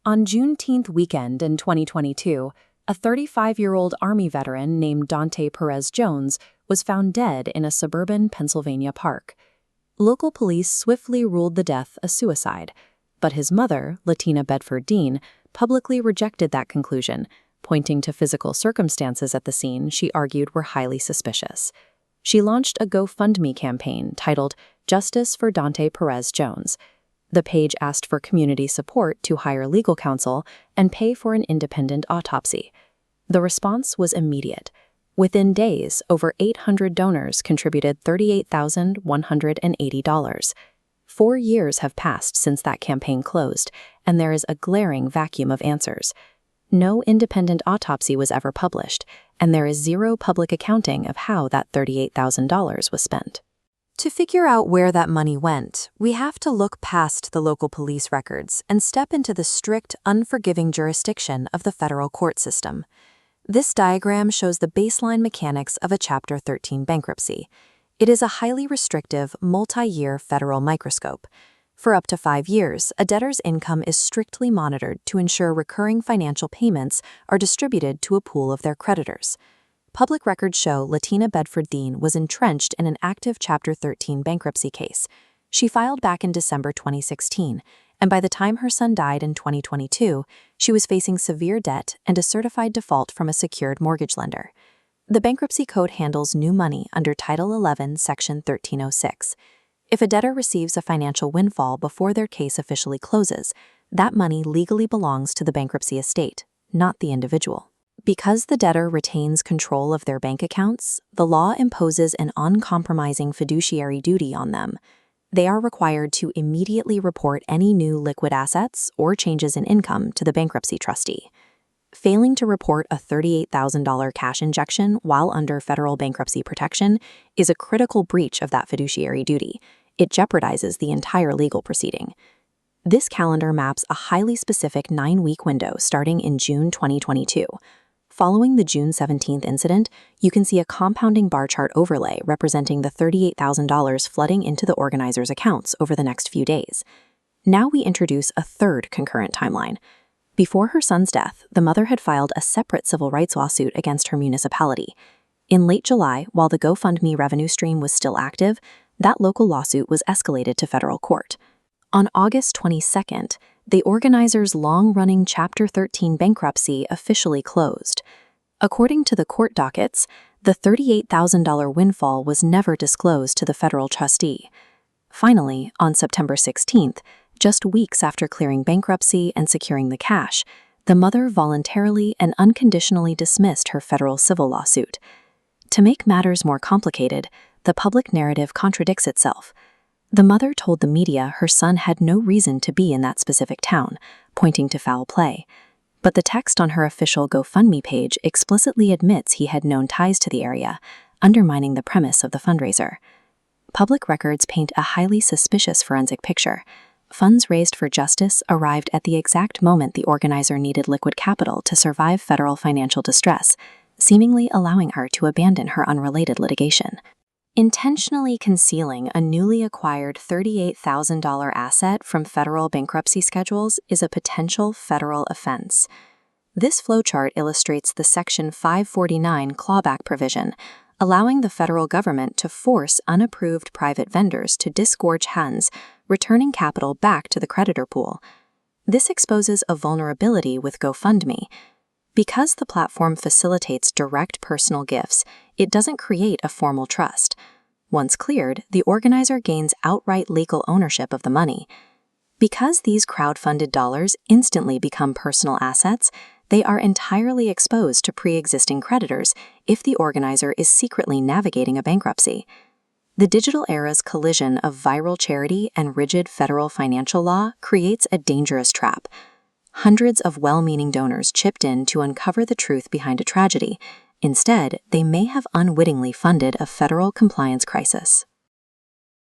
On Juneteenth weekend in 2022, a 35-year-old Army veteran named Donté Perez Jones was found dead in a suburban Pennsylvania park. Local police swiftly ruled the death a suicide, but his mother, Latina Bedford Dean, publicly rejected that conclusion, pointing to physical circumstances at the scene she argued were highly suspicious. She launched a GoFundMe campaign titled Justice for Donté Perez Jones. The page asked for community support to hire legal counsel and pay for an independent autopsy. The response was immediate. Within days, over 800 donors contributed $38,180. 4 years have passed since that campaign closed, and there is a glaring vacuum of answers. No independent autopsy was ever published, and there is zero public accounting of how that $38,000 was spent. To figure out where that money went, we have to look past the local police records and step into the strict, unforgiving jurisdiction of the federal court system. This diagram shows the baseline mechanics of a Chapter 13 bankruptcy. It is a highly restrictive, multi-year federal microscope. For up to 5 years, a debtor's income is strictly monitored to ensure recurring financial payments are distributed to a pool of their creditors. Public records show Latina Bedford Dean was entrenched in an active Chapter 13 bankruptcy case. She filed back in December 2016, and by the time her son died in 2022, she was facing severe debt and a certified default from a secured mortgage lender. The Bankruptcy Code handles new money under Title 11, Section 1306. If a debtor receives a financial windfall before their case officially closes, that money legally belongs to the bankruptcy estate, not the individual. Because the debtor retains control of their bank accounts, the law imposes an uncompromising fiduciary duty on them. They are required to immediately report any new liquid assets or changes in income to the bankruptcy trustee. Failing to report a $38,000 cash injection while under federal bankruptcy protection is a critical breach of that fiduciary duty. It jeopardizes the entire legal proceeding. This calendar maps a highly specific 9-week window starting in June 2022. Following the June 17th incident, you can see a compounding bar chart overlay representing the $38,000 flooding into the organizer's accounts over the next few days. Now we introduce a third concurrent timeline. Before her son's death, the mother had filed a separate civil rights lawsuit against her municipality. In late July, while the GoFundMe revenue stream was still active, that local lawsuit was escalated to federal court. On August 22nd, the organizer's long-running Chapter 13 bankruptcy officially closed. According to the court dockets, the $38,000 windfall was never disclosed to the federal trustee. Finally, on September 16th, just weeks after clearing bankruptcy and securing the cash, the mother voluntarily and unconditionally dismissed her federal civil lawsuit. To make matters more complicated, the public narrative contradicts itself. The mother told the media her son had no reason to be in that specific town, pointing to foul play. But the text on her official GoFundMe page explicitly admits he had known ties to the area, undermining the premise of the fundraiser. Public records paint a highly suspicious forensic picture. Funds raised for justice arrived at the exact moment the organizer needed liquid capital to survive federal financial distress, seemingly allowing her to abandon her unrelated litigation. Intentionally concealing a newly acquired $38,000 asset from federal bankruptcy schedules is a potential federal offense. This flowchart illustrates the Section 549 clawback provision, allowing the federal government to force unapproved private vendors to disgorge funds, returning capital back to the creditor pool. This exposes a vulnerability with GoFundMe. Because the platform facilitates direct personal gifts, it doesn't create a formal trust. Once cleared, the organizer gains outright legal ownership of the money. Because these crowd-funded dollars instantly become personal assets, they are entirely exposed to pre-existing creditors if the organizer is secretly navigating a bankruptcy. The digital era's collision of viral charity and rigid federal financial law creates a dangerous trap. Hundreds of well-meaning donors chipped in to uncover the truth behind a tragedy. Instead, they may have unwittingly funded a federal compliance crisis.